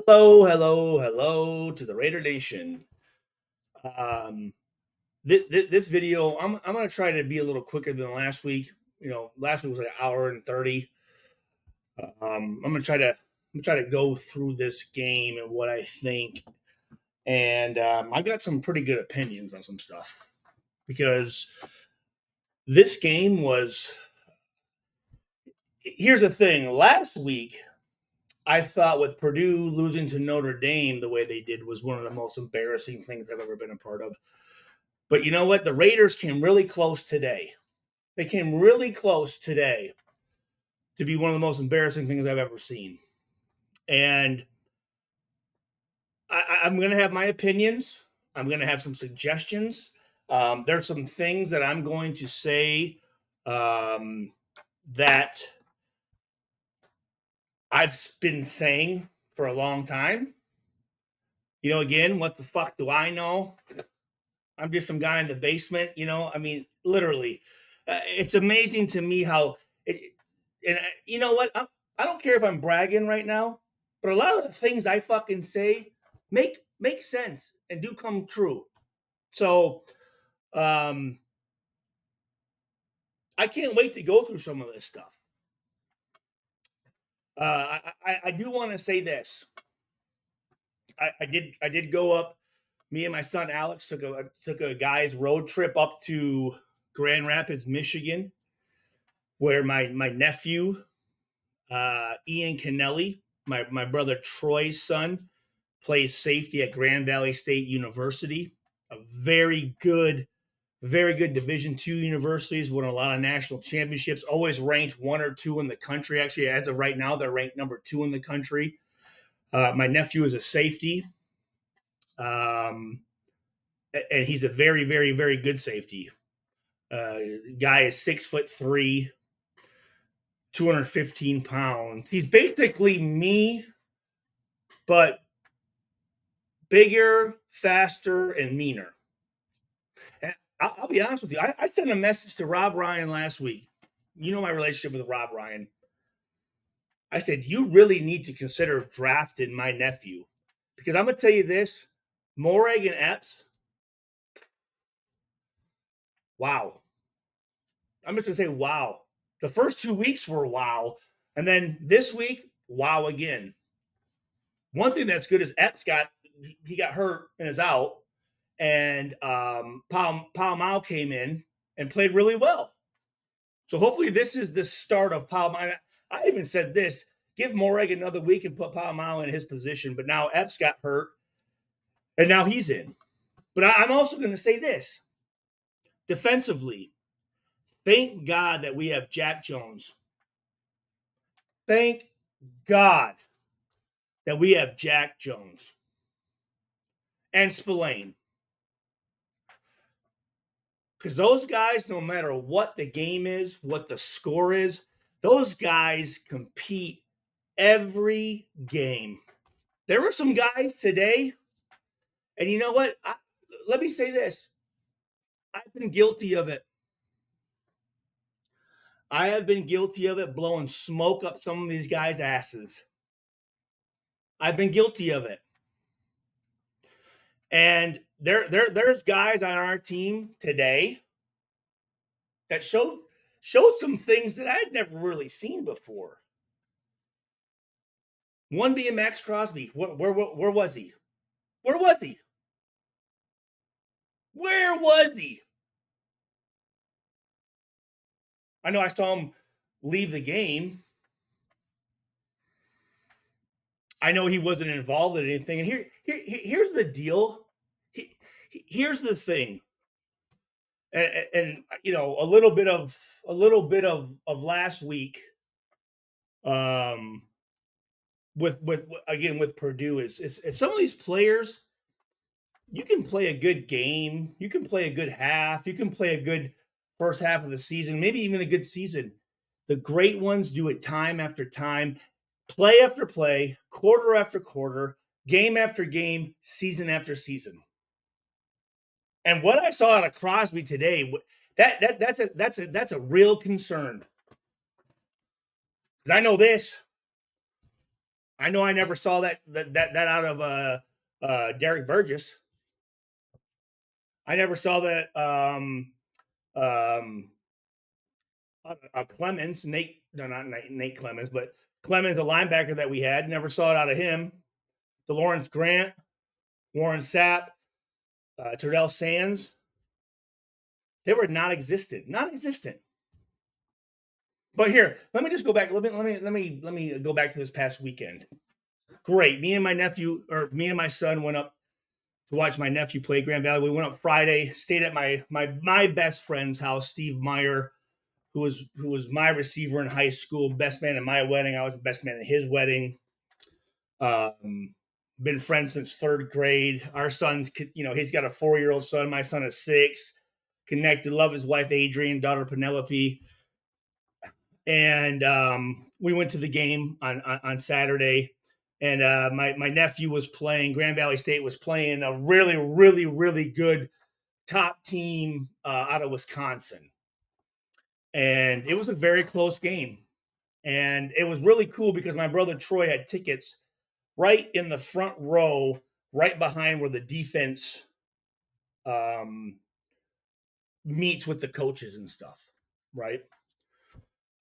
Hello, hello, hello to the Raider Nation. Um, this video, I'm gonna try to be a little quicker than last week. Last week was like an hour and 30. I'm gonna try to go through this game and what I think, and I got some pretty good opinions on some stuff because this game was. Here's the thing: last week, I thought with Purdue losing to Notre Dame the way they did was one of the most embarrassing things I've ever been a part of. But you know what? The Raiders came really close today. They came really close today to be one of the most embarrassing things I've ever seen. And I'm going to have my opinions. I'm going to have some suggestions. There's some things that I'm going to say that I've been saying for a long time. Again, what the fuck do I know? I'm just some guy in the basement, I mean, literally. It's amazing to me how and you know what? I don't care if I'm bragging right now, but a lot of the things I fucking say make sense and do come true. So, I can't wait to go through some of this stuff. I do want to say this. I did go up. Me and my son Alex took a guy's road trip up to Grand Rapids, Michigan, where my nephew Ian Kennelly, my brother Troy's son, plays safety at Grand Valley State University, a very good Division II universities, won a lot of national championships, always ranked 1 or 2 in the country. Actually, as of right now, they're ranked number 2 in the country. My nephew is a safety, and he's a very, very, very good safety. Guy is 6'3", 215 pounds. He's basically me, but bigger, faster, and meaner. And I'll be honest with you. I sent a message to Rob Ryan last week. You know my relationship with Rob Ryan. I said, you really need to consider drafting my nephew. Because I'm going to tell you this, Morag and Epps, wow. I'm just going to say wow. The first 2 weeks were wow. And then this week, wow again. One thing that's good is Epps got hurt and is out. And Pal came in and played really well. So hopefully this is the start of Pal. I even said this, give Morag another week and put Pal in his position. But now Epps got hurt, and now he's in. But I'm also going to say this. Defensively, thank God that we have Jack Jones. Thank God that we have Jack Jones and Spillane. Because those guys, no matter what the game is, what the score is, those guys compete every game. There were some guys today, and you know what? Let me say this. I've been guilty of it. I have been guilty of it, blowing smoke up some of these guys' asses. I've been guilty of it. And there's guys on our team today that showed some things that I had never really seen before. One being Max Crosby. Where was he? Where was he? Where was he? I know I saw him leave the game. I know he wasn't involved in anything. And here's the deal. Here's the thing. And a little bit of last week with Purdue is some of these players, you can play a good game, you can play a good half, you can play a good first half of the season, maybe even a good season. The great ones do it time after time, play after play, quarter after quarter, game after game, season after season. And what I saw out of Crosby today, that's a real concern. Because I know this. I know I never saw that out of Derek Burgess. I never saw that um, Clemens, Nate, no, not Nate Clemens, but Clemens, a linebacker that we had, never saw it out of him. DeLawrence Grant, Warren Sapp, Terdell Sands, they were non-existent. But here, let me just go back. Let me go back to this past weekend. Great. Me and my son went up to watch my nephew play Grand Valley. We went up Friday, stayed at my best friend's house, Steve Meyer, who was my receiver in high school, best man at my wedding. I was the best man at his wedding. Been friends since third grade. Our son's, he's got a 4-year-old son. My son is 6. Connected, love his wife Adrian, daughter Penelope. And we went to the game on Saturday. And my nephew was playing. Grand Valley State was playing a really, really, really good top team out of Wisconsin. And it was a very close game. And it was really cool because my brother Troy had tickets right in the front row, right behind where the defense meets with the coaches and stuff, right?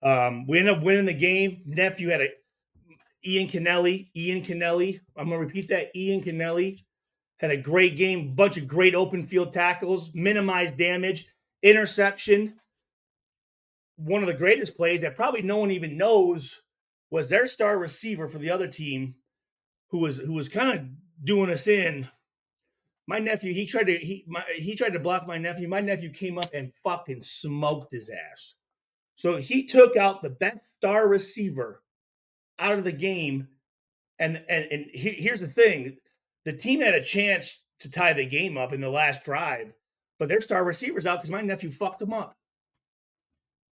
We ended up winning the game. Nephew had Ian Kennelly. I'm going to repeat that. Ian Kennelly had a great game, bunch of great open field tackles, minimized damage, interception. One of the greatest plays that probably no one even knows was their star receiver for the other team, who was kind of doing us in. My nephew, he tried to block my nephew. My nephew came up and fucking smoked his ass. So he took out the best star receiver out of the game. And here's the thing. The team had a chance to tie the game up in the last drive, but their star receiver's out because my nephew fucked him up.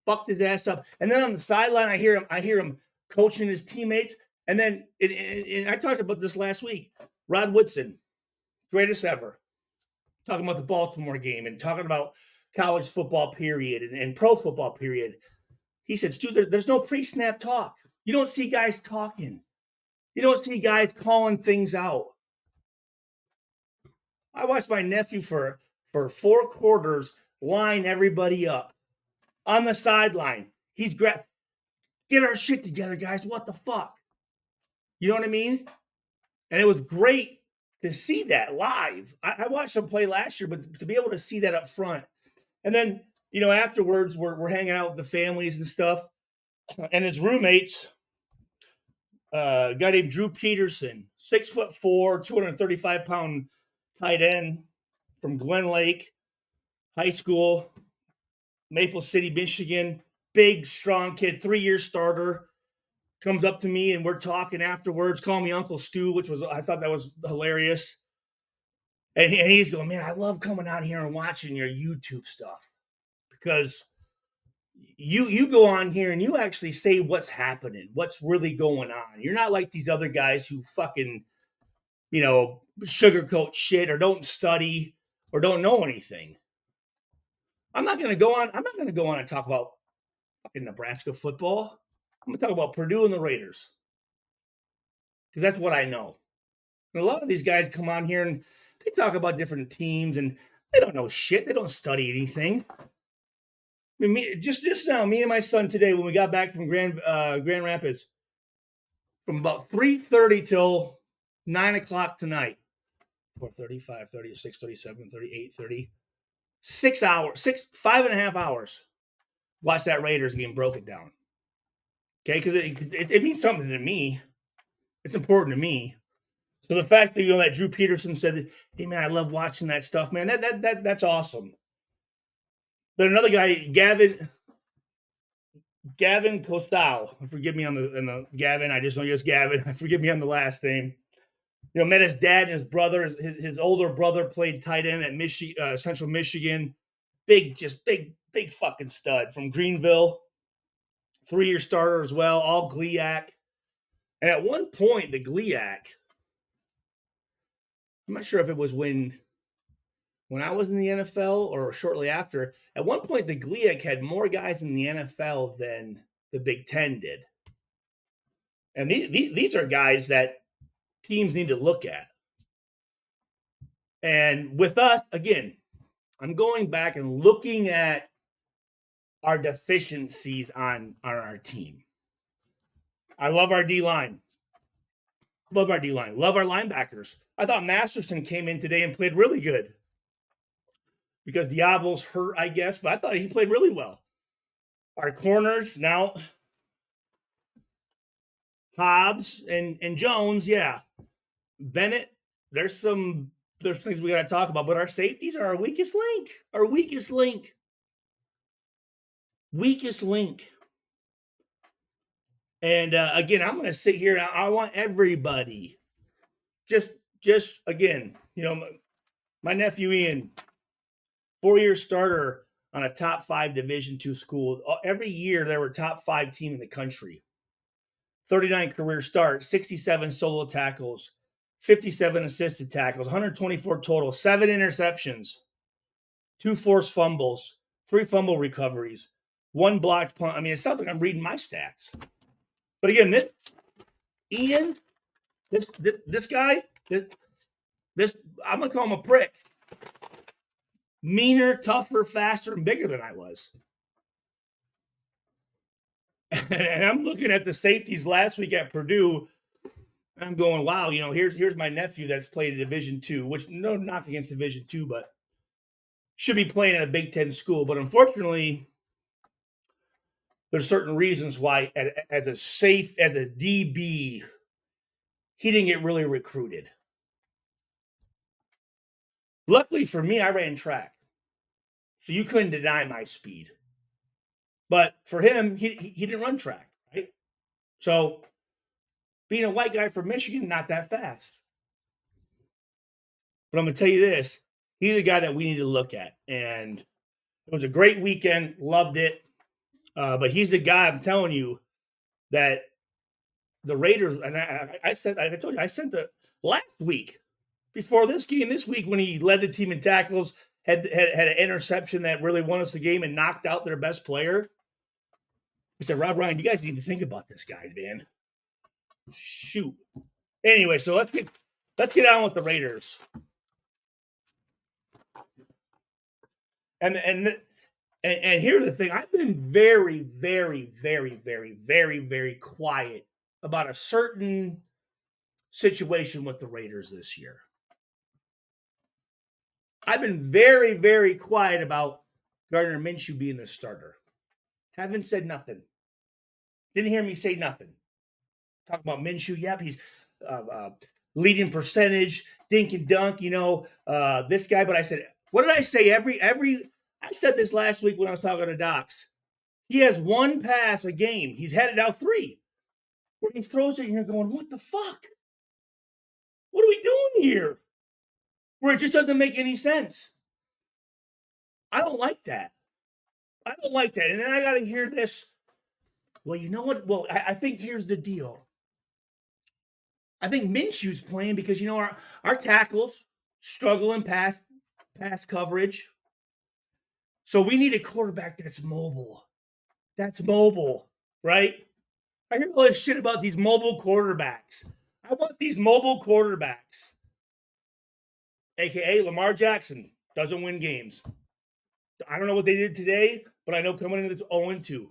Fucked his ass up. And then on the sideline, I hear him coaching his teammates. And then I talked about this last week. Rod Woodson, greatest ever. Talking about the Baltimore game and talking about college football period and pro football period. He said, Stu, there's no pre-snap talk. You don't see guys talking. You don't see guys calling things out. I watched my nephew for 4 quarters line everybody up on the sideline. He's get our shit together, guys. What the fuck? You know what I mean? And it was great to see that live. I watched him play last year, but to be able to see that up front. And then, afterwards, we're hanging out with the families and stuff. And his roommates, a guy named Drew Peterson, 6'4", 235-pound tight end from Glen Lake High School, Maple City, Michigan. Big, strong kid, 3-year starter. Comes up to me and we're talking afterwards, calling me Uncle Stu, I thought that was hilarious. And he's going, man, I love coming out here and watching your YouTube stuff because you go on here and you actually say what's happening, what's really going on. You're not like these other guys who fucking, sugarcoat shit or don't study or don't know anything. I'm not going to go on and talk about fucking Nebraska football. I'm going to talk about Purdue and the Raiders because that's what I know. And a lot of these guys come on here and they talk about different teams and they don't know shit. They don't study anything. I mean, just now, me and my son today, when we got back from Grand Rapids, from about 3:30 till 9 o'clock tonight, 4:30, 5:30, 6:30, 7:30, 8:30, 6 hours, 5.5 hours, watch that Raiders game, broke it down. Okay, because it means something to me. It's important to me. So the fact that that Drew Peterson said, "Hey man, I love watching that stuff, man," that's awesome. Then another guy, Gavin Costal. Forgive me on the Gavin. I just know you as Gavin. Forgive me on the last name. Met his dad and his brother. His older brother played tight end at Central Michigan. Big fucking stud from Greenville. 3-year starter as well, all GLIAC. And at one point, the GLIAC, I'm not sure if it was when I was in the NFL or shortly after. At one point, the GLIAC had more guys in the NFL than the Big Ten did. And these are guys that teams need to look at. And with us, again, I'm going back and looking at our deficiencies on our team. I love our D line. Love our D line. Love our linebackers. I thought Masterson came in today and played really good because Diablo's hurt, I guess, but I thought he played really well. Our corners now, Hobbs and Jones, yeah. Bennett, there's things we got to talk about, but our safeties are our weakest link. Our weakest link. Weakest link. And again, I'm going to sit here. I want everybody, just again, my nephew Ian, 4-year starter on a top 5 Division II school. Every year they were top 5 team in the country. 39 career starts, 67 solo tackles, 57 assisted tackles, 124 total, 7 interceptions, 2 forced fumbles, 3 fumble recoveries, 1 blocked punt. I mean, it sounds like I'm reading my stats. But again, Ian, this guy, I'm gonna call him a prick. Meaner, tougher, faster, and bigger than I was. And I'm looking at the safeties last week at Purdue. I'm going, wow, here's my nephew that's played in Division II, which no knock against Division II, but should be playing at a Big Ten school. But unfortunately, there's certain reasons why, as a DB, he didn't get really recruited. Luckily for me, I ran track, so you couldn't deny my speed. But for him, he didn't run track, right? So being a white guy from Michigan, not that fast. But I'm going to tell you this. He's a guy that we need to look at. And it was a great weekend. Loved it. But he's a guy, I'm telling you, that the Raiders, and I told you, I sent the last week before this game, this week when he led the team in tackles, had an interception that really won us the game and knocked out their best player. I said, Rob Ryan, you guys need to think about this guy, man. Shoot. Anyway, so let's get on with the Raiders. And here's the thing. I've been very, very, very, very, very, very quiet about a certain situation with the Raiders this year. I've been very, very quiet about Gardner Minshew being the starter. Haven't said nothing. Didn't hear me say nothing. Talk about Minshew. Yep, he's leading percentage, dink and dunk, this guy. But I said, what did I say? I said this last week when I was talking to Docs. He has 1 pass a game. He's had it now 3. Where he throws it and you're going, what the fuck? What are we doing here? Where it just doesn't make any sense. I don't like that. And then I got to hear this. Well, you know what? Well, I think here's the deal. I think Minshew's playing because, our tackles struggling past coverage. So we need a quarterback that's mobile. Right? I hear all this shit about these mobile quarterbacks. I want these mobile quarterbacks. AKA Lamar Jackson doesn't win games. I don't know what they did today, but I know coming into this 0-2.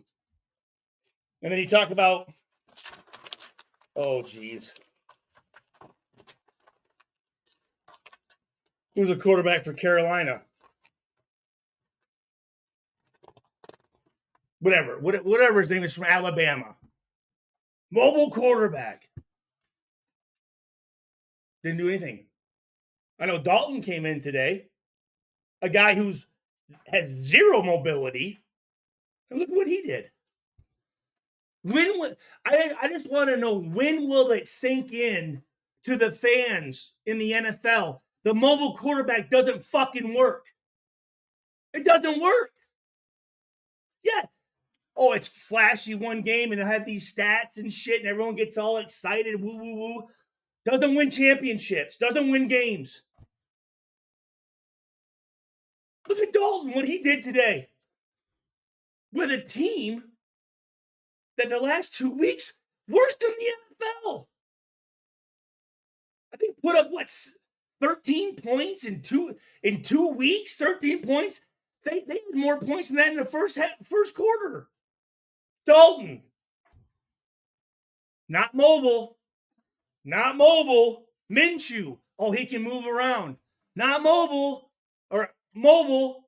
And then you talk about, geez. Who's a quarterback for Carolina? Whatever his name is, from Alabama. Mobile quarterback. Didn't do anything. I know Dalton came in today. A guy who's had 0 mobility. And look what he did. I just want to know, when will it sink in to the fans in the NFL? The mobile quarterback doesn't fucking work. It doesn't work. Yeah. Oh, it's flashy one game and it had these stats and shit and everyone gets all excited. Woo, woo, woo. Doesn't win championships. Doesn't win games. Look at Dalton, what he did today. With a team that the last 2 weeks Worst in the NFL. I think put up what 13 points in 2 weeks. 13 points. They had more points than that in the first quarter. Dalton, not mobile, not mobile. Minshew, oh, he can move around. Not mobile or mobile.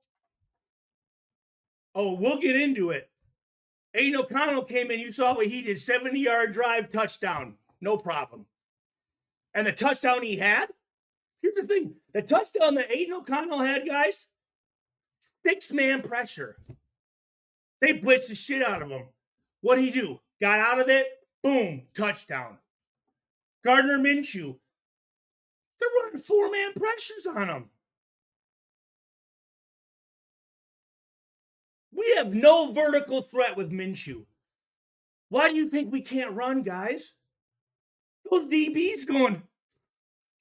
Oh, we'll get into it. Aiden O'Connell came in. You saw what he did. 70-yard drive, touchdown. No problem. And the touchdown he had, here's the thing. The touchdown that Aiden O'Connell had, guys, 6-man pressure. They blitzed the shit out of him. What did he do? Got out of it. Boom. Touchdown. Gardner Minshew. They're running 4-man pressures on him. We have no vertical threat with Minshew. Why do you think we can't run, guys? Those DBs going,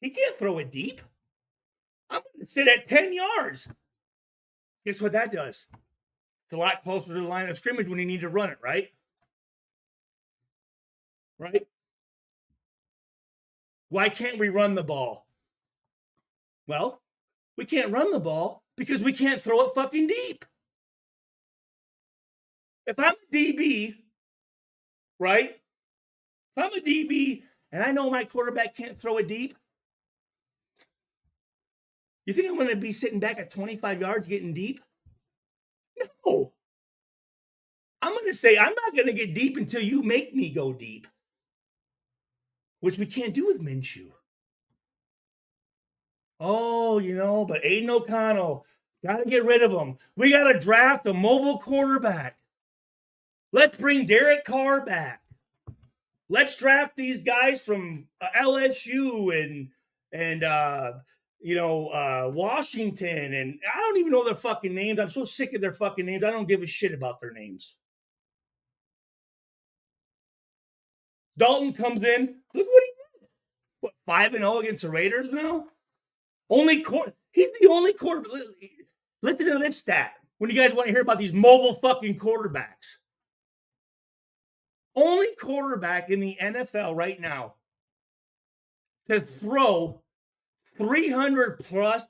he can't throw it deep. I'm going to sit at 10 yards. Guess what that does? It's a lot closer to the line of scrimmage when you need to run it, right? Right? Why can't we run the ball? Well, we can't run the ball because we can't throw it fucking deep. If I'm a DB, right? If I'm a DB and I know my quarterback can't throw it deep, you think I'm going to be sitting back at 25 yards getting deep? No. I'm going to say I'm not going to get deep until you make me go deep, which we can't do with Minshew. Oh, but Aiden O'Connell, got to get rid of him. We got to draft a mobile quarterback. Let's bring Derek Carr back. Let's draft these guys from LSU and Washington. And I don't even know their fucking names. I'm so sick of their fucking names. I don't give a shit about their names. Dalton comes in. Look what he did. What, 5-0 against the Raiders now? He's the only quarterback. Listen to this stat when you guys want to hear about these mobile fucking quarterbacks. Only quarterback in the NFL right now to throw 300 plus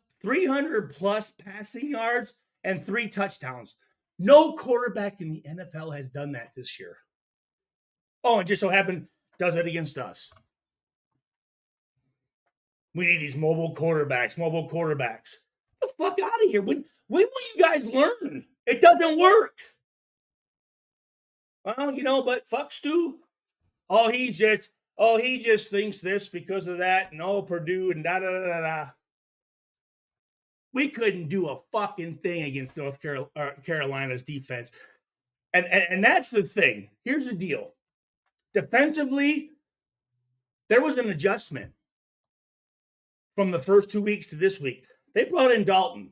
passing yards and 3 touchdowns. No quarterback in the NFL has done that this year. Oh, it just so happened does it against us. We need these mobile quarterbacks. Get the fuck out of here. When will you guys learn? It doesn't work. Well, but fuck Stu. Oh, he just thinks this because of that, and Purdue and da-da-da-da. We couldn't do a fucking thing against North Carolina's defense. And that's the thing. Here's the deal. Defensively, there was an adjustment from the first 2 weeks to this week. They brought in Dalton,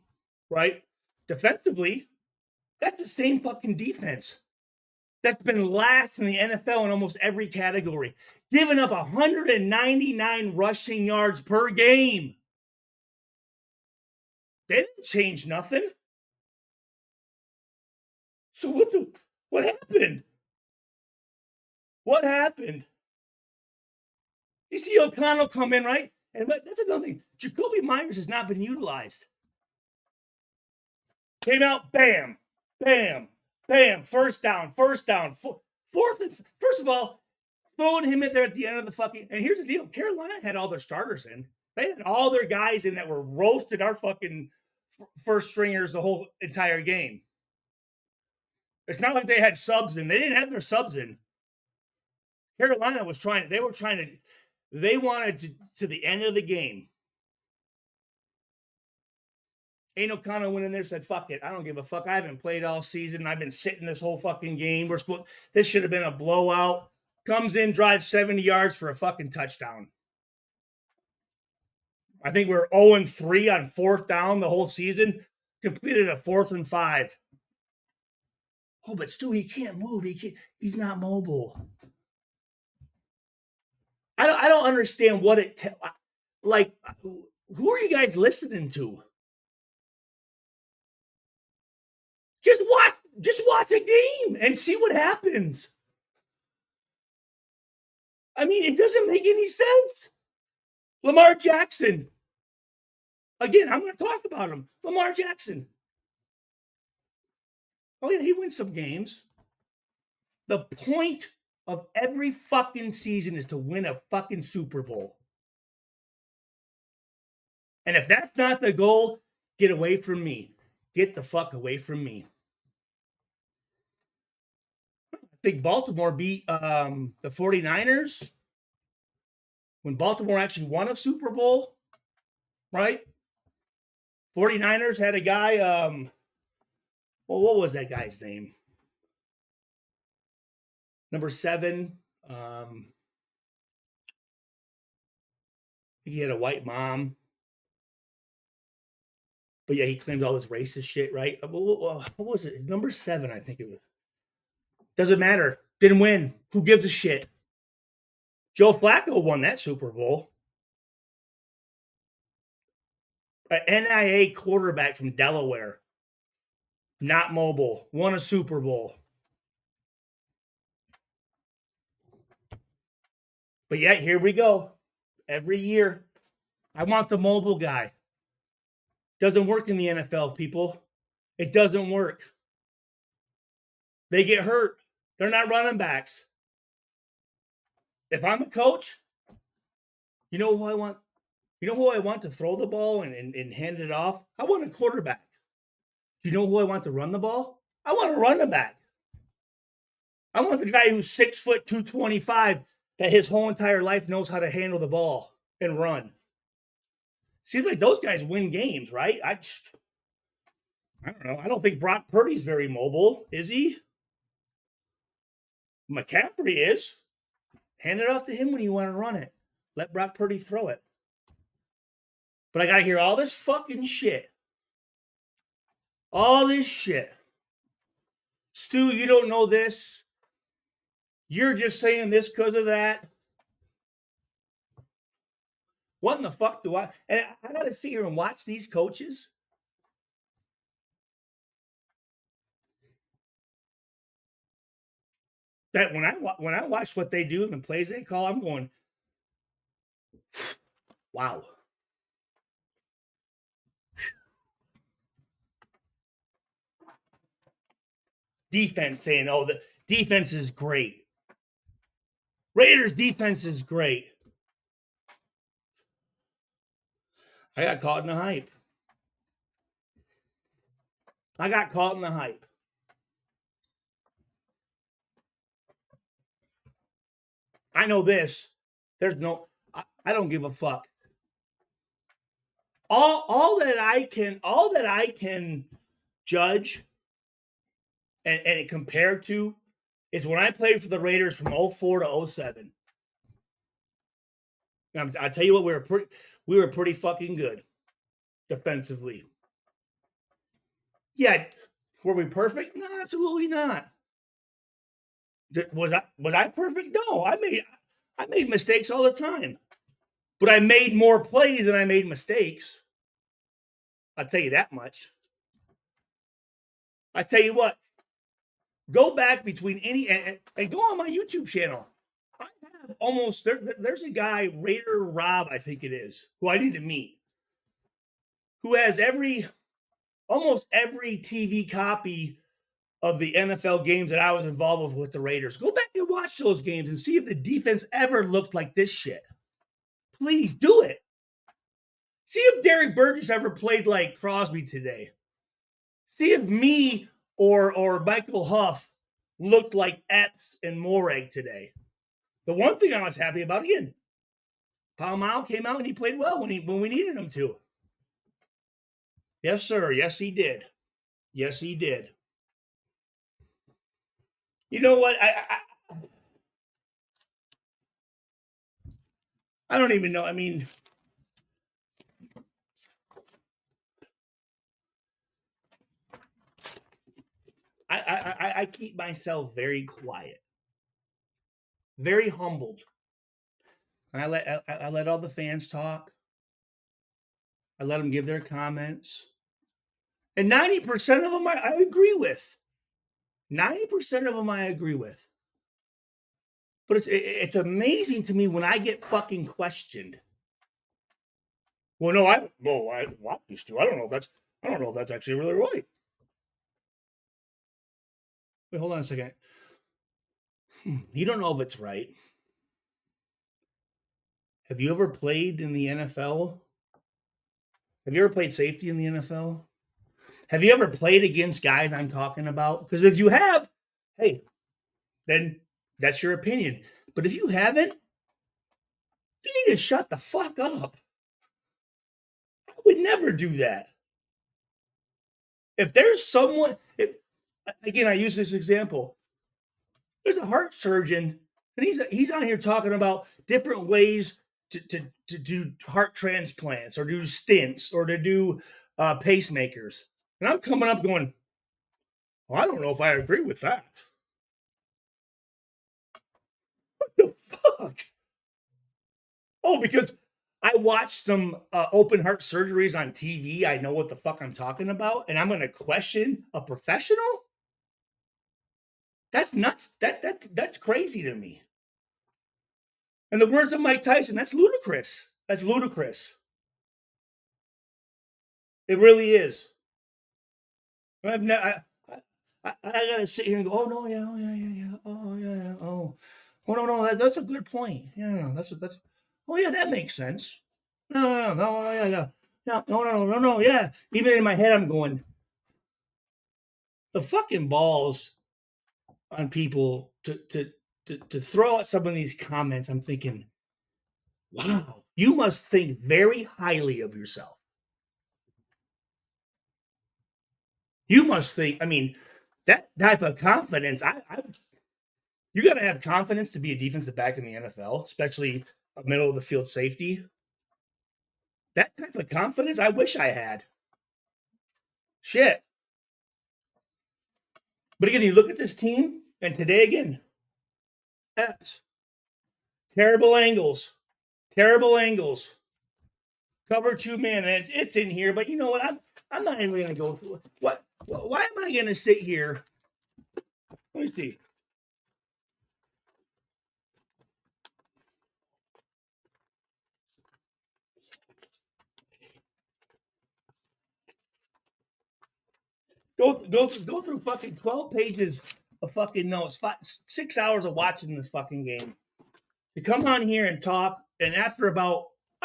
right? Defensively, that's the same fucking defense that's been last in the NFL in almost every category, giving up 199 rushing yards per game. They didn't change nothing. So what happened? What happened? You see O'Connell come in, right? And that's another thing. Jacoby Myers has not been utilized. Came out, bam, bam, bam, first down. First of all, throwing him in there at the end of the fucking. And here's the deal: Carolina had all their starters in. They had all their guys in that were roasted our fucking first stringers the whole entire game. It's not like they had subs in. They didn't have their subs in. Carolina was trying. They wanted to the end of the game. Aiden O'Connell went in there and said, fuck it. I don't give a fuck. I haven't played all season. I've been sitting this whole fucking game. This should have been a blowout. Comes in, drives 70 yards for a fucking touchdown. I think we're 0-3 on 4th down the whole season. Completed a 4th and 5. Oh, but Stu, he can't move. He's not mobile. I don't understand what who are you guys listening to? Just watch a game and see what happens. I mean, it doesn't make any sense. Lamar Jackson. Again, I'm going to talk about him. Lamar Jackson. Oh, yeah, he wins some games. The point of every fucking season is to win a fucking Super Bowl. And if that's not the goal, get away from me. Get the fuck away from me. I think Baltimore beat the 49ers when Baltimore actually won a Super Bowl, right? 49ers had a guy, well, what was that guy's name? Number 7. I think he had a white mom. But yeah, he claimed all this racist shit, right? What was it? Number 7, I think it was. Doesn't matter. Didn't win. Who gives a shit? Joe Flacco won that Super Bowl. An NIA quarterback from Delaware, not mobile, won a Super Bowl. But yet, here we go. Every year, I want the mobile guy. Doesn't work in the NFL, people. It doesn't work. They get hurt. They're not running backs. If I'm a coach, you know who I want? You know who I want to throw the ball and hand it off? I want a quarterback. You know who I want to run the ball? I want a running back. I want the guy who's 6 foot 225 that his whole entire life knows how to handle the ball and run. Seems like those guys win games, right? I don't know. I don't think Brock Purdy's very mobile, is he? McCaffrey is. Hand it off to him when you want to run it. Let Brock Purdy throw it. But I got to hear all this fucking shit. All this shit. Stu, you don't know this. You're just saying this because of that. What in the fuck do I... And I got to sit here and watch these coaches. That when I watch what they do and the plays they call, I'm going, wow. Defense saying, oh, the defense is great. Raiders defense is great. I got caught in the hype. I know this. There's no, I don't give a fuck. All that I can judge and compare to is when I played for the Raiders from 04 to 07. I tell you what, we were pretty fucking good defensively. Yeah, were we perfect? No, absolutely not. Was I perfect? No, I made mistakes all the time, but I made more plays than I made mistakes. I'll tell you that much. I tell you what, go back between any and go on my YouTube channel. I have almost there's a guy, Raider Rob, I think it is, who I need to meet, who has almost every TV copy of the NFL games that I was involved with the Raiders. Go back and watch those games and see if the defense ever looked like this shit. Please do it. See if Derek Burgess ever played like Crosby today. See if me or Michael Huff looked like Epps and Morag today. The one thing I was happy about, again, Palmau came out and he played well when we needed him to. Yes, sir. Yes, he did. Yes, he did. You know what? I don't even know. I mean, I keep myself very quiet, very humbled. I let all the fans talk. I let them give their comments, and 90% of them I agree with. 90% of them I agree with. But it's amazing to me when I get fucking questioned. Well, no, I used to. I don't know if that's actually really right. Wait, hold on a second. You don't know if it's right. Have you ever played in the NFL? Have you ever played safety in the NFL? Have you ever played against guys I'm talking about? Because if you have, hey, then that's your opinion. But if you haven't, you need to shut the fuck up. I would never do that. If there's someone, again, I use this example. There's a heart surgeon, and he's on here talking about different ways to do heart transplants or do stents or to do pacemakers. And I'm coming up going, well, I don't know if I agree with that. What the fuck? Oh, because I watched some open heart surgeries on TV. I know what the fuck I'm talking about, and I'm going to question a professional? That's nuts. That's crazy to me. And the words of Mike Tyson, that's ludicrous. That's ludicrous. It really is. I've never. I gotta sit here and go, oh no, yeah, oh yeah, yeah, yeah, oh yeah, oh no, that's a good point. Yeah, no, that's. Oh yeah, that makes sense. No, yeah, no, yeah. Even in my head, I'm going, the fucking balls on people to throw out some of these comments. I'm thinking, wow, you must think very highly of yourself. You must think. I mean, that type of confidence. You got to have confidence to be a defensive back in the NFL, especially a middle of the field safety. That type of confidence, I wish I had. Shit. But again, you look at this team, and today again, terrible angles, cover 2 man, and it's in here. But you know what? I'm not even going to go through it. What? Why am I going to sit here? Let me see. Go through fucking 12 pages of fucking notes, 6 hours of watching this fucking game. To come on here and talk, and I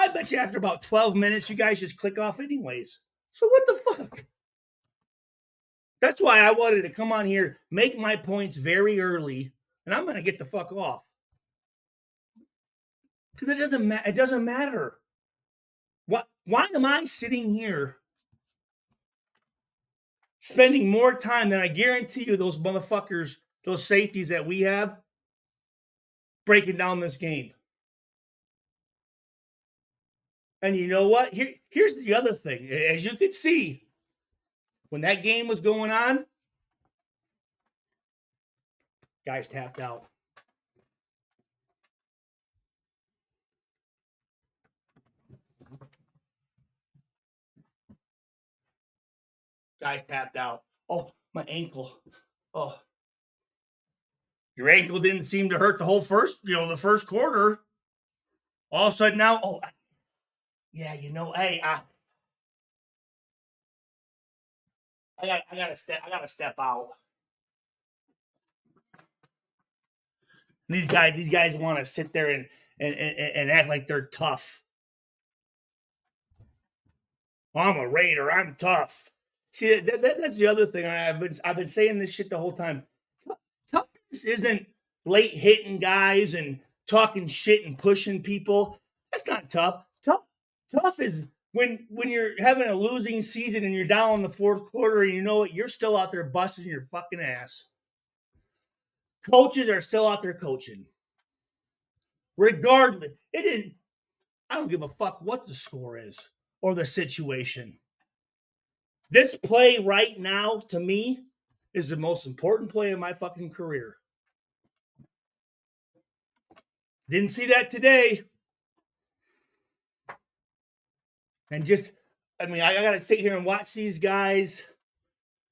bet you after about 12 minutes, you guys just click off anyways. So what the fuck? That's why I wanted to come on here, make my points very early, and I'm gonna get the fuck off. Because it doesn't matter. Why am I sitting here spending more time than I guarantee you those motherfuckers, those safeties that we have, breaking down this game? And you know what? Here's the other thing. As you could see, when that game was going on, guys tapped out. Guys tapped out. Oh, my ankle. Oh, your ankle didn't seem to hurt the whole the first quarter. All of a sudden now, oh, yeah, hey, I gotta step out. And these guys want to sit there and act like they're tough. I'm a Raider. I'm tough. See, that's the other thing. I've been saying this shit the whole time. Toughness isn't late hitting guys and talking shit and pushing people. That's not tough. Tough is when you're having a losing season and you're down in the fourth quarter and you know what, you're still out there busting your fucking ass. Coaches are still out there coaching. Regardless, I don't give a fuck what the score is or the situation. This play right now, to me, is the most important play of my fucking career. Didn't see that today. And I got to sit here and watch these guys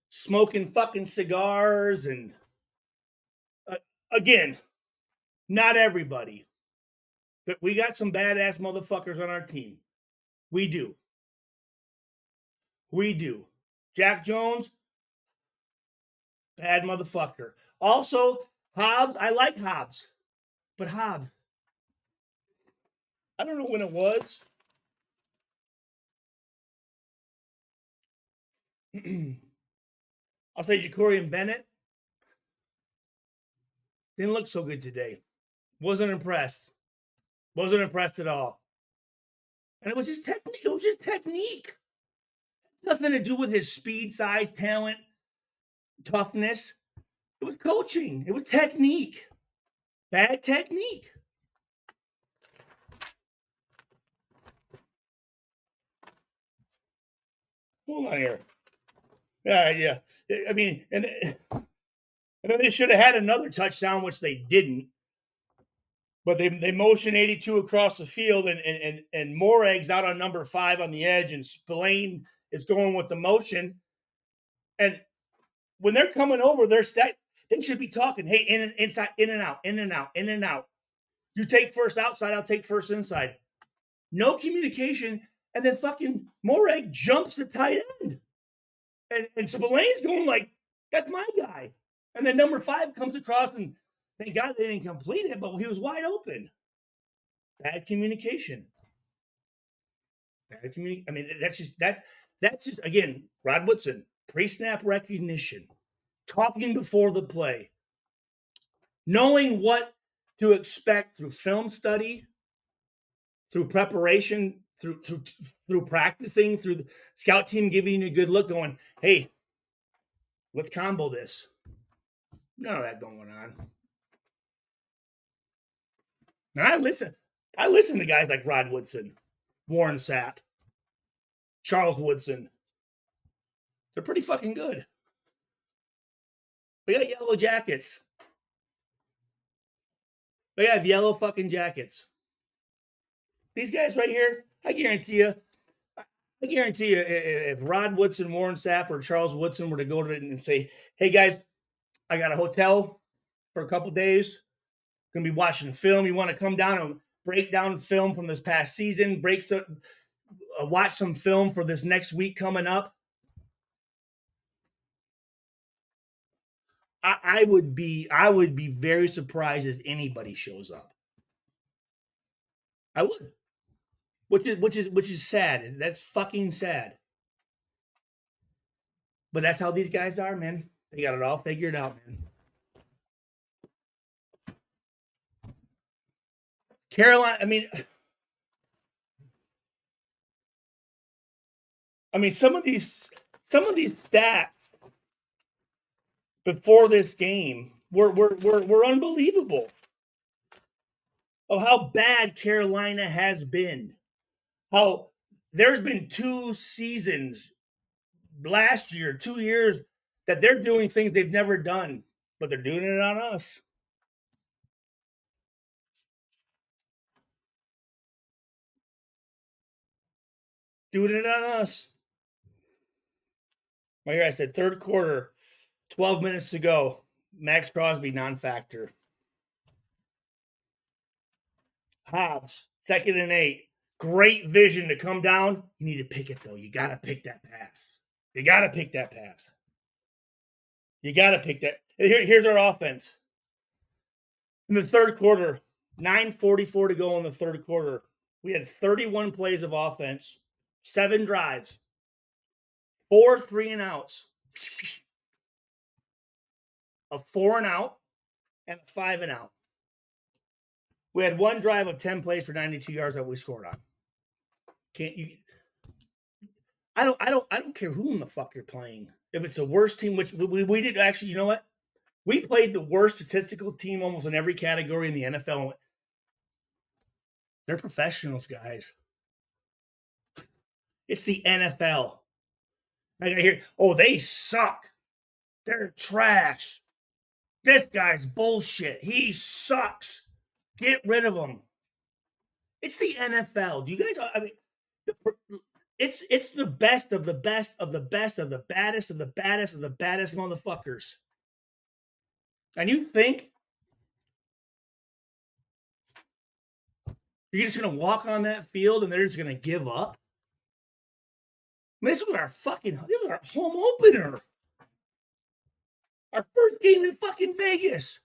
smoking fucking cigars. And again, Not everybody. But we got some badass motherfuckers on our team. We do. We do. Jack Jones, bad motherfucker. Also, Hobbs, I like Hobbs. But Hobbs, I don't know when it was. I'll say Jacorian Bennett didn't look so good today. Wasn't impressed. Wasn't impressed at all. And it was just technique. It was just technique. Nothing to do with his speed, size, talent, toughness. It was coaching. It was technique. Bad technique. Hold on here. Yeah. I mean, and then they should have had another touchdown, which they didn't. But they motion 82 across the field, and Moreg's out on number 5 on the edge, and Spillane is going with the motion. And when they're coming over, they should be talking, hey, inside, in and out, in and out, in and out. You take first outside, I'll take first inside. No communication, and then fucking Moreg jumps the tight end. And Spillane's going like, that's my guy. And then number 5 comes across, and thank God they didn't complete it, but he was wide open. Bad communication. I mean, that's just again, Rod Woodson, pre-snap recognition, talking before the play, knowing what to expect through film study, through preparation, through practicing, through the scout team giving you a good look, going, hey, let's combo this. None of that going on. Now I listen to guys like Rod Woodson, Warren Sapp, Charles Woodson. They're pretty fucking good. They got yellow jackets. They have yellow fucking jackets. These guys right here, I guarantee you, if Rod Woodson, Warren Sapp, or Charles Woodson were to go to it and say, hey guys, I got a hotel for a couple days, gonna be watching film. You want to come down and break down film from this past season, watch some film for this next week coming up. I would be very surprised if anybody shows up. I would. Which is sad. That's fucking sad. But that's how these guys are, man. They got it all figured out, man. Carolina, I mean, some of these stats before this game were unbelievable of how bad Carolina has been. How there's been 2 seasons last year, 2 years, that they're doing things they've never done, but they're doing it on us. Doing it on us. Right here, I said third quarter, 12 minutes to go. Max Crosby, non-factor. Hobbs, 2nd and 8. Great vision to come down. You need to pick it, though. You got to pick that pass. You got to pick that pass. You got to pick that. Here's our offense. In the third quarter, 9:44 to go in the third quarter. We had 31 plays of offense, 7 drives, 4 3-and-outs, a 4-and-out, and a 5-and-out. We had 1 drive of 10 plays for 92 yards that we scored on. Can't you? I don't care who in the fuck you're playing. If it's the worst team, which we did actually, you know what? We played the worst statistical team almost in every category in the NFL. They're professionals, guys. It's the NFL. I gotta hear, oh, they suck. They're trash. This guy's bullshit. He sucks. Get rid of him. It's the NFL. Do you guys? I mean, it's the best of the best of the best of the baddest of the baddest of the baddest motherfuckers. And you think You're just going to walk on that field and they're just going to give up? I mean, this was our home opener. Our first game in fucking Vegas.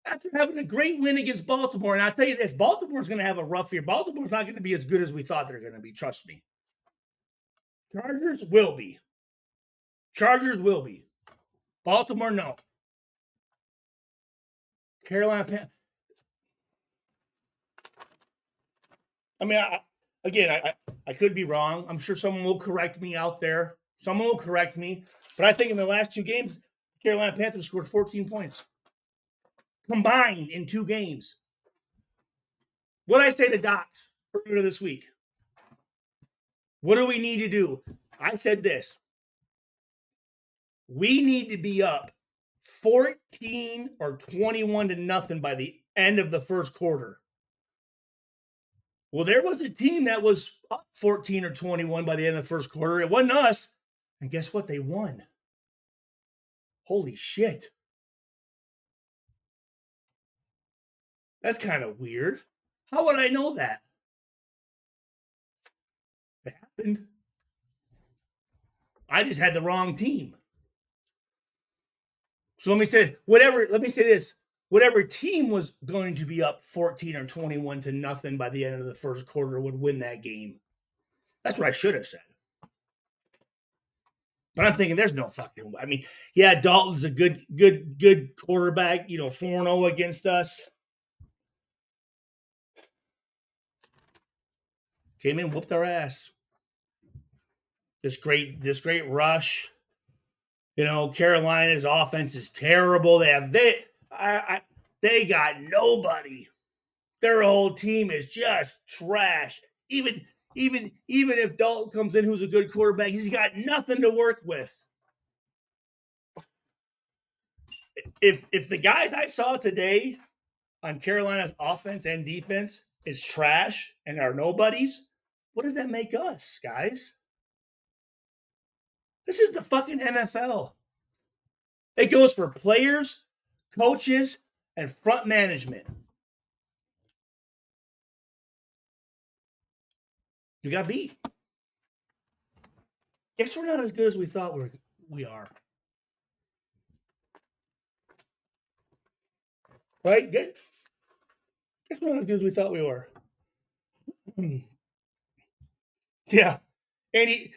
After having a great win against Baltimore. And I'll tell you this, Baltimore's going to have a rough year. Baltimore's not going to be as good as we thought they're going to be. Trust me. Chargers will be. Baltimore, no. Carolina. I mean, I could be wrong. I'm sure someone will correct me out there. Someone will correct me. But I think in the last 2 games, Carolina Panthers scored 14 points. Combined in 2 games. What did I say to Docs earlier this week? What do we need to do? I said this. We need to be up 14 or 21-0 by the end of the first quarter. Well, there was a team that was up 14 or 21 by the end of the first quarter. It wasn't us. And guess what? They won. Holy shit. That's kind of weird. How would I know that? It happened. I just had the wrong team. So let me say this. Whatever team was going to be up 14 or 21-0 by the end of the first quarter would win that game. That's what I should have said. But I'm thinking there's no fucking way. I mean, yeah, Dalton's a good quarterback, 4-0 against us. Came in, whooped our ass. This great rush. Carolina's offense is terrible. They got nobody. Their whole team is just trash. Even if Dalton comes in, who's a good quarterback, he's got nothing to work with. If the guys I saw today on Carolina's offense and defense is trash and are nobodies, what does that make us, guys? This is the fucking NFL. It goes for players, coaches, and front management. You got beat. Guess we're not as good as we thought we are. Right? Guess we're not as good as we thought we were. Yeah. And he,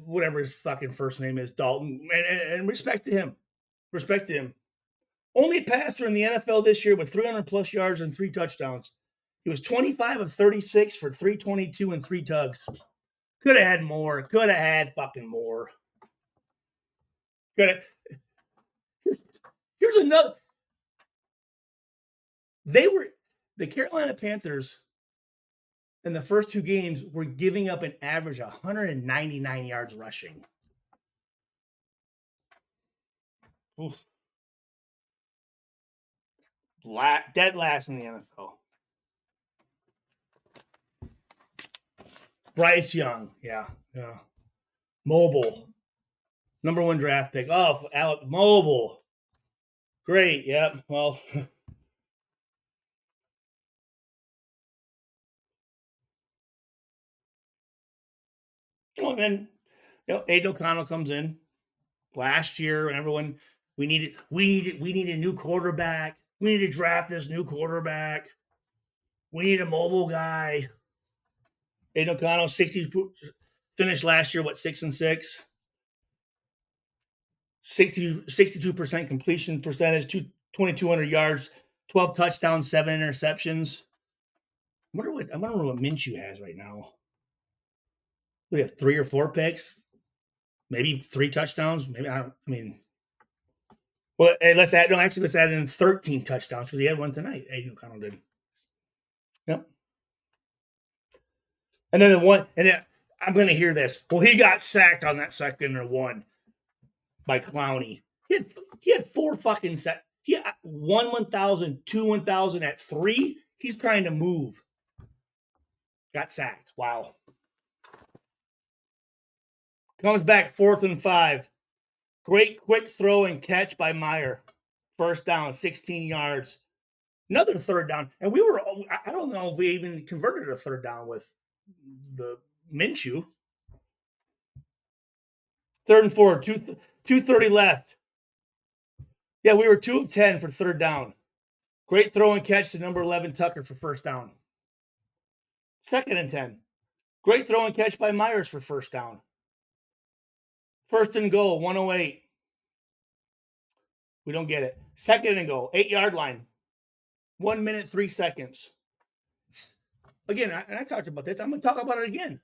whatever his fucking first name is, Dalton, and respect to him. Respect to him. Only passer in the NFL this year with 300-plus yards and 3 touchdowns. He was 25 of 36 for 322 and 3 tugs. Could have had more. Could have had fucking more. Here's another. The Carolina Panthers in the first 2 games were giving up an average of 199 yards rushing. Oof. Dead last in the NFL. Bryce Young, yeah. Mobile, number 1 draft pick. Oh, Alec Mobile, great. Yep. Well, and then Aiden O'Connell comes in last year, and everyone we need a new quarterback. We need to draft this new quarterback. We need a mobile guy. Aiden O'Connell, finished last year, 6-6? 62% completion percentage, 2,200 yards, 12 touchdowns, 7 interceptions. I wonder what Minshew has right now. We have 3 or 4 picks, maybe 3 touchdowns. Maybe well, hey, let's add in 13 touchdowns because he had one tonight. Aiden O'Connell did. Yep. And then I'm going to hear this. Well, he got sacked on that 2nd and 1 by Clowney. He had 4 fucking sacks. He had 1,000, 2 1,000 at 3. He's trying to move. Got sacked. Wow. Comes back 4th and 5. Great quick throw and catch by Meyer. First down, 16 yards. Another third down. And I don't know if we even converted a third down with the Minshew. 3rd and 4, 2:30 left. Yeah, we were 2 of 10 for third down. Great throw and catch to number 11 Tucker for first down. 2nd and 10. Great throw and catch by Myers for first down. 1st and goal, 108. We don't get it. 2nd and goal, 8-yard line. 1 minute, 3 seconds. Again, I talked about this. I'm going to talk about it again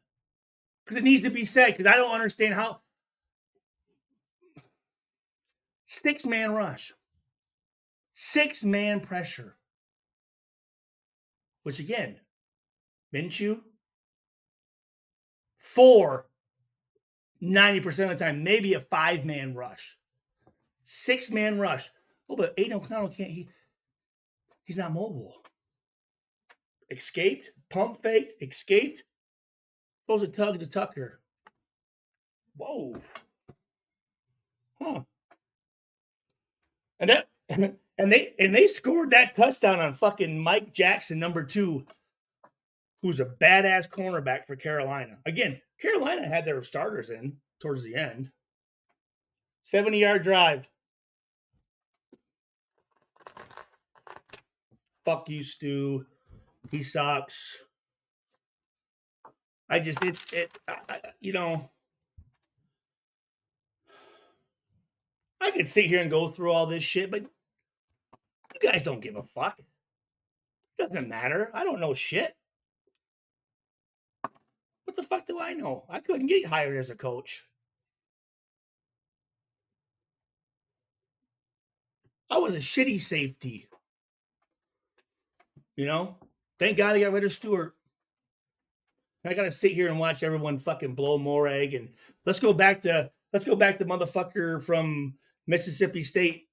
because it needs to be said because I don't understand how. 6-man rush. 6-man pressure. Which again, Minshew, 4, 90% of the time, maybe a 5-man rush. 6-man rush. Oh, but Aiden O'Connell he's not mobile. Escaped, pump faked, escaped. Supposed to tug to Tucker. Whoa. Huh. And they scored that touchdown on fucking Mike Jackson, number 2, who's a badass cornerback for Carolina. Again, Carolina had their starters in towards the end. 70-yard drive. Fuck you, Stu. He sucks. You know, I could sit here and go through all this shit, but you guys don't give a fuck. Doesn't matter. I don't know shit. What the fuck do I know? I couldn't get hired as a coach. I was a shitty safety. You know? Thank God they got rid of Stewart. I gotta sit here and watch everyone fucking blow Morag, and let's go back to motherfucker from Mississippi State,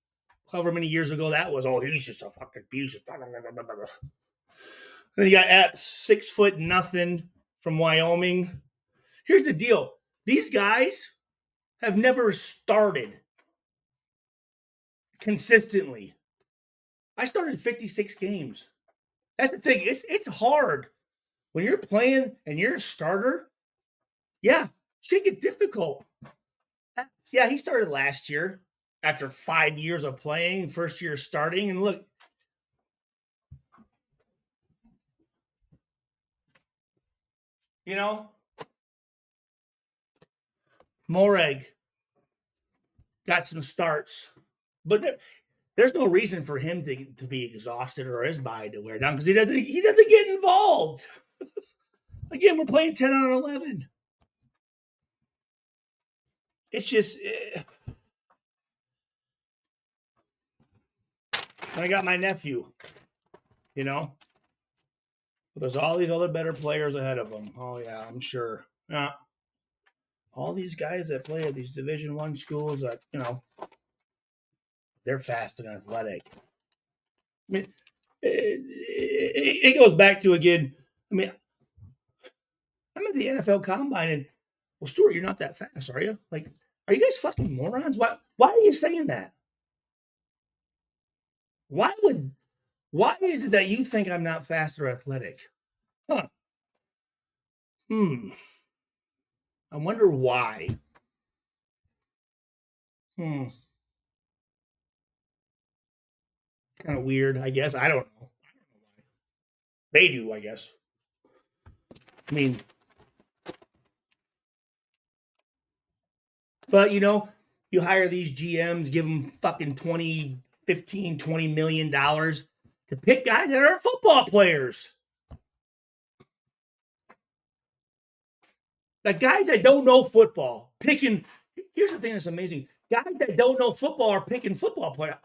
however many years ago that was. Oh, he's just a fucking piece of. Then you got Epps, 6 foot nothing from Wyoming. Here's the deal: these guys have never started consistently. I started 56 games. That's the thing. It's hard. When you're playing and you're a starter, yeah, shit get difficult. Yeah, he started last year after 5 years of playing, first year starting, and look. You know, Morag got some starts, but there's no reason for him to be exhausted or his body to wear down because he doesn't get involved. Again, we're playing 10 on 11. It's just, I got my nephew, you know. But there's all these other better players ahead of him. Oh yeah, I'm sure. Yeah. All these guys that play at these Division I schools that, you know, they're fast and athletic. I mean, it goes back to, again, I mean, I'm at the NFL Combine and, well, Stuart, you're not that fast, are you? Like, are you guys fucking morons? Why are you saying that? Why is it that you think I'm not fast or athletic? Huh. I wonder why. Kind of weird, I guess. I don't know. Why. They do, I guess. I mean, but, you know, you hire these GMs, give them fucking 20, 15, $20 million to pick guys that aren't football players. Like guys that don't know football, picking. Here's the thing that's amazing. Guys that don't know football are picking football players.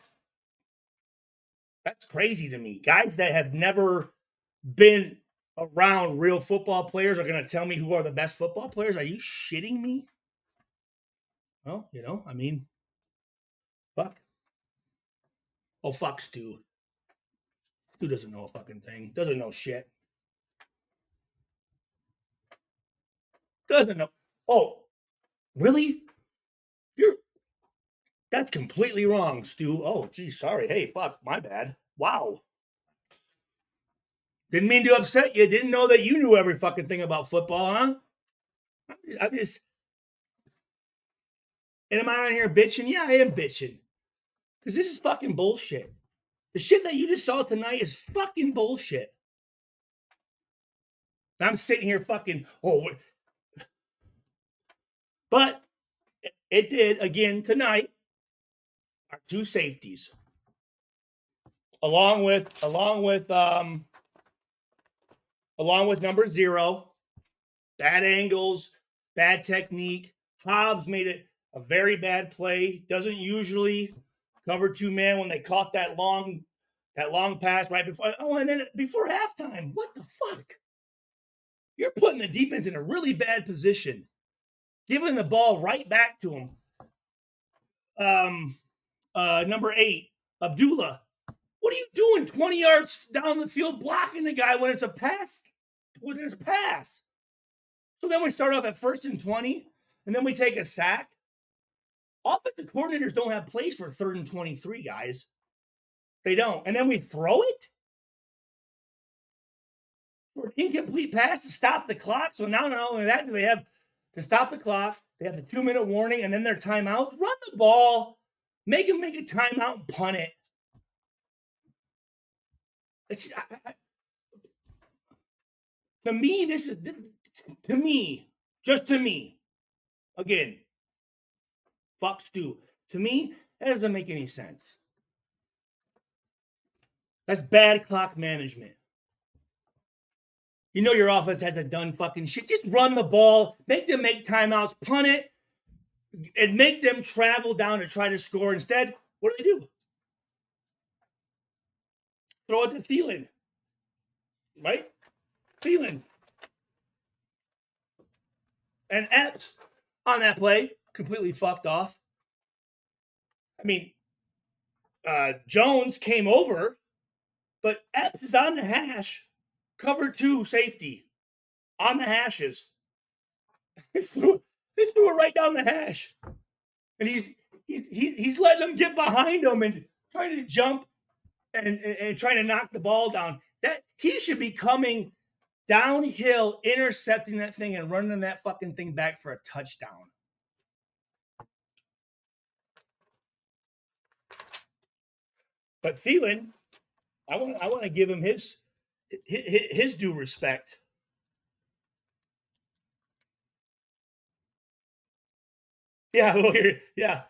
That's crazy to me. Guys that have never been around real football players are going to tell me who are the best football players. Are you shitting me? Well, you know, I mean, fuck. Oh, fuck Stu. Stu doesn't know a fucking thing. Doesn't know shit. Doesn't know. Oh, really? That's completely wrong, Stu. Oh, geez, sorry. Hey, fuck, my bad. Wow. Didn't mean to upset you. Didn't know that you knew every fucking thing about football, huh? I'm just and am I on here bitching? Yeah, I am bitching. Because this is fucking bullshit. The shit that you just saw tonight is fucking bullshit. And I'm sitting here fucking, but it did again tonight. Our two safeties. Along with number 0. Bad angles, bad technique. Hobbs made it a very bad play. Doesn't usually cover 2-man when they caught that long pass right before. Oh, and then before halftime. What the fuck? You're putting the defense in a really bad position. Giving the ball right back to him. Number 8, Abdullah. What are you doing 20 yards down the field blocking the guy when it's a pass? When it's a pass. So then we start off at 1st and 20, and then we take a sack. Offensive coordinators don't have plays for 3rd and 23, guys. They don't. And then we throw it for an incomplete pass to stop the clock. So now not only that do they have to stop the clock, they have the 2-minute warning, and then their timeouts. Run the ball. Make them make a timeout and punt it. It's, to me, just to me, again, fuck Stu. To me, that doesn't make any sense. That's bad clock management. You know your offense hasn't done fucking shit. Just run the ball, make them make timeouts, punt it, and make them travel down to try to score. Instead, what do? Throw it to Thielen. Right? Thielen. And Epps on that play completely fucked off. I mean, Jones came over, but Epps is on the hash, cover 2 safety on the hashes. They threw it right down the hash, and he's letting them get behind him and trying to jump and trying to knock the ball down. That he should be coming downhill, intercepting that thing and running that fucking thing back for a touchdown. But Thielen, I want to give him his due respect. Yeah, well, yeah.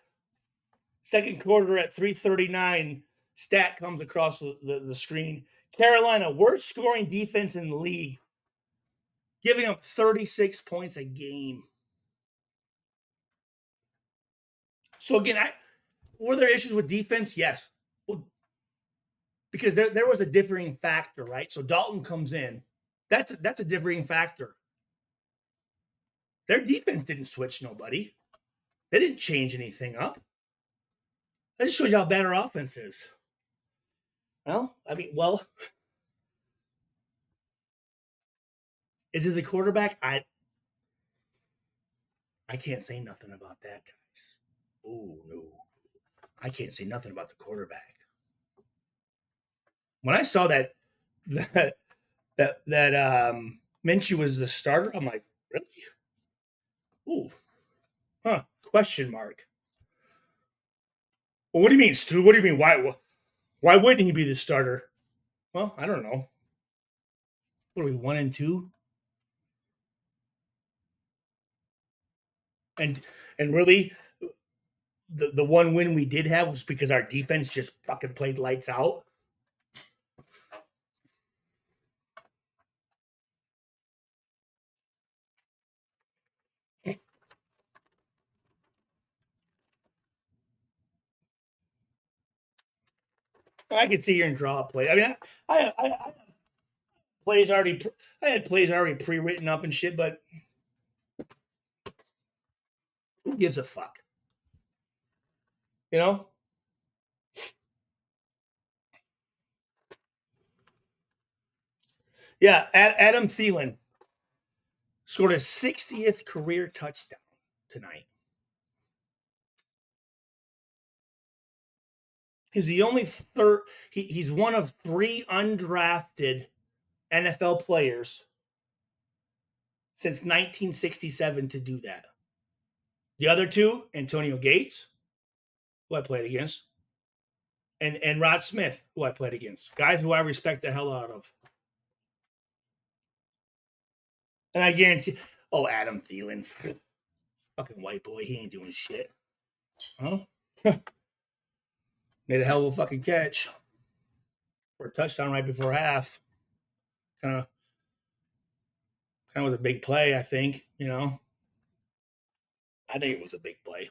Second quarter at 3:39, stat comes across the screen. Carolina, worst scoring defense in the league, giving up 36 points a game. So again, were there issues with defense? Yes. Well, because there was a differing factor, right? So Dalton comes in. That's a differing factor. Their defense didn't switch nobody. They didn't change anything up. That just shows you how bad our offense is. Well, is it the quarterback? I can't say nothing about that, guys. Oh no, I can't say nothing about the quarterback. When I saw that Minshew was the starter, I'm like, really? Ooh, huh? Question mark. Well, what do you mean, Stu? What do you mean? Why wouldn't he be the starter? Well, I don't know. What are we, 1-2? And really, the one win we did have was because our defense just fucking played lights out. I could sit here and draw a play. I mean, I had plays already pre-written up and shit, but who gives a fuck? You know? Yeah, Adam Thielen scored a 60th career touchdown tonight. He's the only he's one of 3 undrafted NFL players since 1967 to do that. The other two, Antonio Gates, who I played against, and Rod Smith, who I played against. Guys who I respect the hell out of. And I guarantee, Adam Thielen. Fucking white boy, he ain't doing shit. Huh? Made a hell of a fucking catch for a touchdown right before half. Kind of was a big play, I think. I think it was a big play.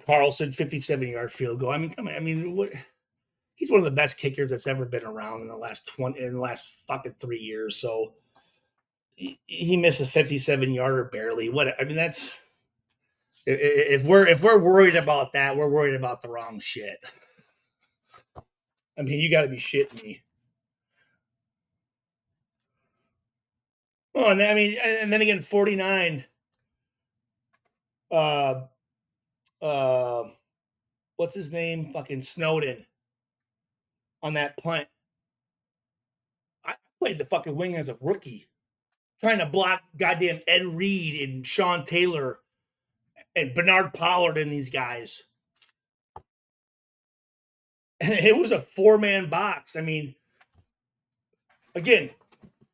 Carlson, 57-yard field goal. I mean, come on. I mean, he's one of the best kickers that's ever been around in the last fucking 3 years. So he misses 57-yarder barely. What? I mean, that's if we're worried about that, we're worried about the wrong shit. I mean, you got to be shitting me. Oh, and then again, 49. What's his name? Fucking Snowden on that punt. I played the fucking wing as a rookie, trying to block goddamn Ed Reed and Sean Taylor and Bernard Pollard and these guys. And it was a 4-man box. I mean, again,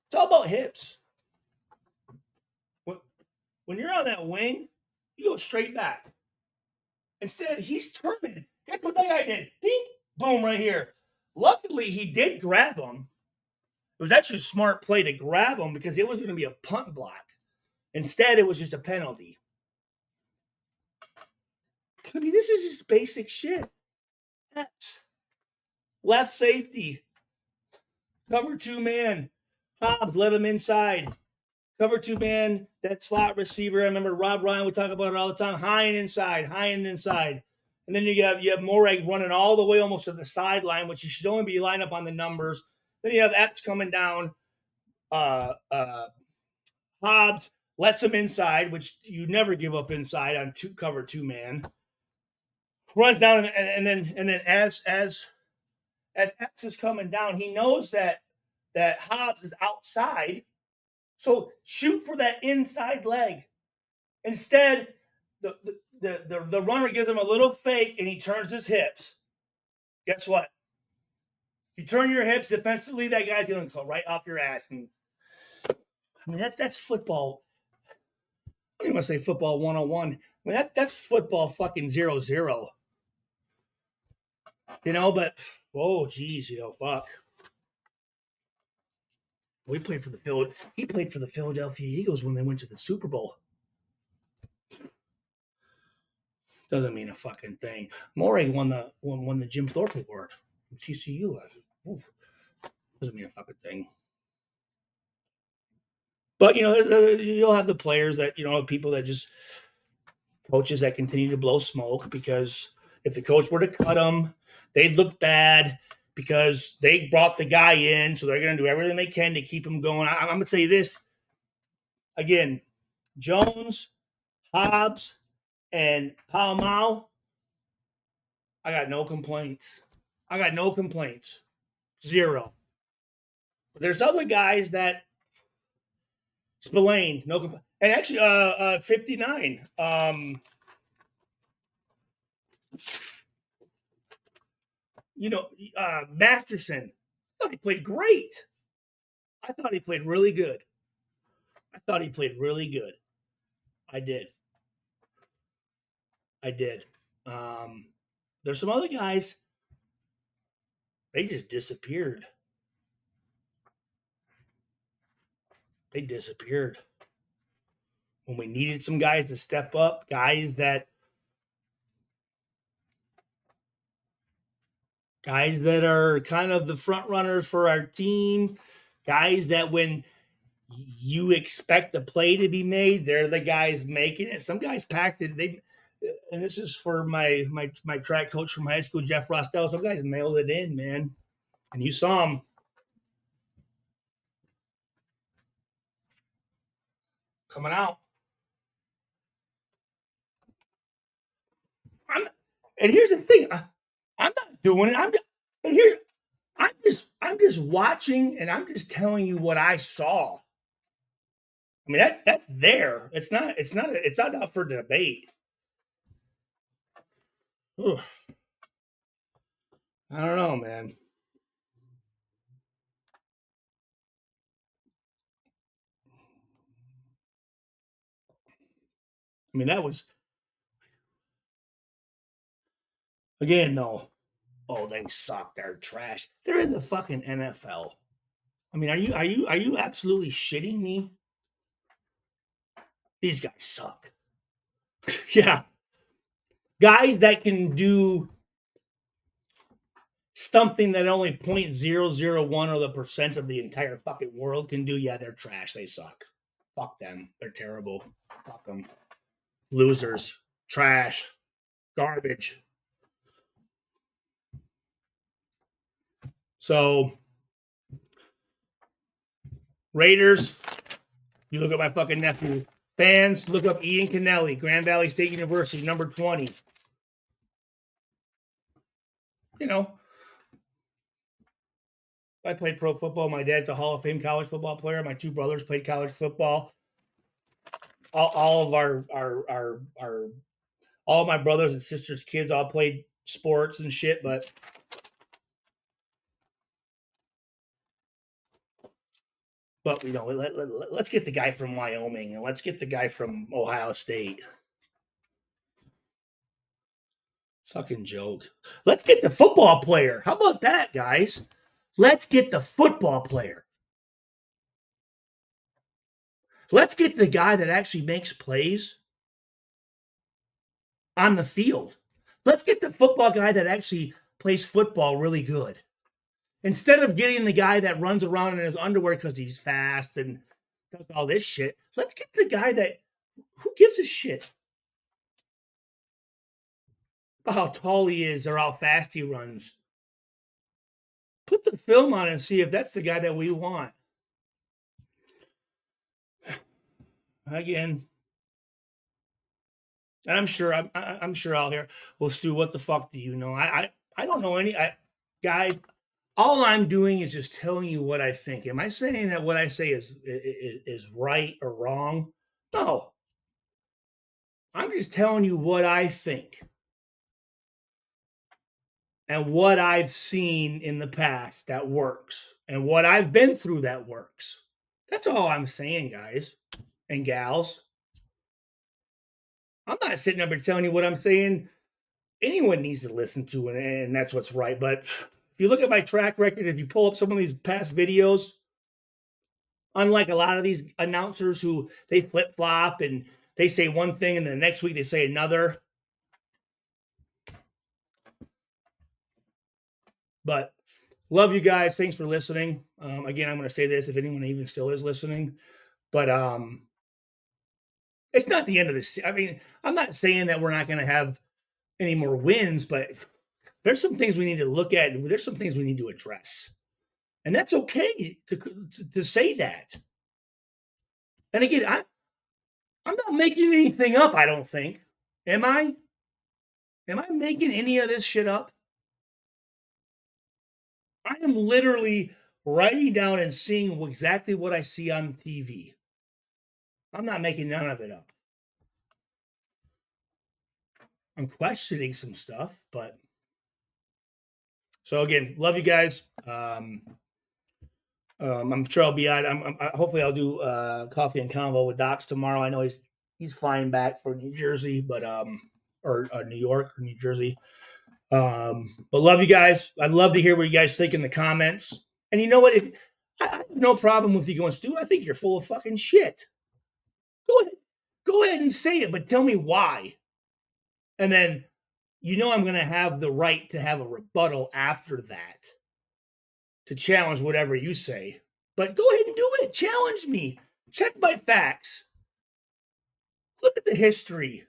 it's all about hips. When you're on that wing, you go straight back. Instead, he's turning. Guess what that guy did? Ding, boom, right here. Luckily, he did grab him. It was actually a smart play to grab him because it was going to be a punt block. Instead, it was just a penalty. I mean, this is just basic shit. That's left safety. Cover 2-man. Hobbs, let him inside. Cover 2-man, that slot receiver. I remember Rob Ryan would talk about it all the time. High and inside. And then you have Morag running all the way almost to the sideline, which you should only be lined up on the numbers. Then you have Epps coming down. Hobbs lets him inside, which you never give up inside on cover 2-man. Runs down and then as Epps is coming down, he knows that Hobbs is outside. So shoot for that inside leg. Instead, the runner gives him a little fake and he turns his hips. Guess what? You turn your hips defensively, that guy's going to go right off your ass. And I mean, that's football. I don't even want to say football 101. I mean, that's football fucking 0-0. But geez, fuck. He played for the Philadelphia Eagles when they went to the Super Bowl. Doesn't mean a fucking thing. Morey won the Jim Thorpe Award from TCU. Doesn't mean a fucking thing. But you'll have the players that people that just coaches that continue to blow smoke because if the coach were to cut them, they'd look bad because they brought the guy in, so they're going to do everything they can to keep him going. I'm going to tell you this again: Jones, Hobbs, and Palmau. I got no complaints. Zero. But there's other guys that Spillane, no complaints. And actually, 59. Masterson. I thought he played great. I thought he played really good. I did. There's some other guys. They just disappeared. When we needed some guys to step up, guys that are kind of the front runners for our team, guys that when you expect a play to be made, they're the guys making it. Some guys packed it. And this is for my track coach from high school, Jeff Rostel. Some guys nailed it in, man. And you saw them. Coming out. And here's the thing. I'm not doing it. I'm just watching and I'm just telling you what I saw. I mean that's there. It's not up for debate. Ugh. I don't know, man. I mean that was again though. Oh, they suck. They're trash. They're in the fucking NFL. I mean, are you absolutely shitting me? These guys suck. Yeah. Guys that can do something that only 0.001 of the percent of the entire fucking world can do, yeah, they're trash. They suck. Fuck them. They're terrible. Fuck them. Losers. Trash. Garbage. So, Raiders, you look at my fucking nephew. Fans, look up Ian Kennelly, Grand Valley State University, number 20. You know, I played pro football. My dad's a Hall of Fame college football player. My two brothers played college football. All of all my brothers and sisters' kids all played sports and shit, but you know, let's get the guy from Wyoming and let's get the guy from Ohio State. Fucking joke. Let's get the football player. How about that, guys? Let's get the football player. Let's get the guy that actually makes plays on the field. Let's get the football guy that actually plays football really good. Instead of getting the guy that runs around in his underwear because he's fast and does all this shit, let's get the guy that, who gives a shit about how tall he is or how fast he runs. Put the film on and see if that's the guy that we want. Again, and I'm sure I'll hear, well, Stu, what the fuck do you know? I don't know any. Guys, all I'm doing is just telling you what I think. Am I saying that what I say is right or wrong? No. I'm just telling you what I think and what I've seen in the past that works and what I've been through that works. That's all I'm saying, guys and gals. I'm not sitting up here telling you what I'm saying. Anyone needs to listen to it, and that's what's right. But if you look at my track record, if you pull up some of these past videos, unlike a lot of these announcers who they flip-flop and they say one thing and then the next week they say another. But love you guys. Thanks for listening. Again, I'm going to say this if anyone even still is listening. But it's not the end of this. I mean, I'm not saying that we're not going to have any more wins, but there's some things we need to look at. And there's some things we need to address. And that's okay to say that. And again, I'm not making anything up, I don't think. Am I? Am I making any of this shit up? I am literally writing down and seeing exactly what I see on TV. I'm not making none of it up. I'm questioning some stuff, but so again, love you guys. I'm sure I'll be on. Hopefully I'll do coffee and convo with Docs tomorrow. I know he's flying back for New Jersey, but or New York or New Jersey. But love you guys. I'd love to hear what you guys think in the comments. And you know what? I have no problem with you going, Stu, I think you're full of fucking shit. Go ahead and say it, but tell me why. And then you know I'm going to have the right to have a rebuttal after that to challenge whatever you say. But go ahead and do it. Challenge me. Check my facts. Look at the history.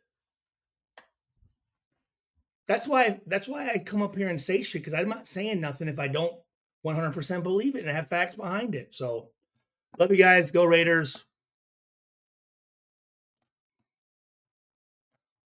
That's why I come up here and say shit, because I'm not saying nothing if I don't 100% believe it and have facts behind it. So love you guys. Go Raiders.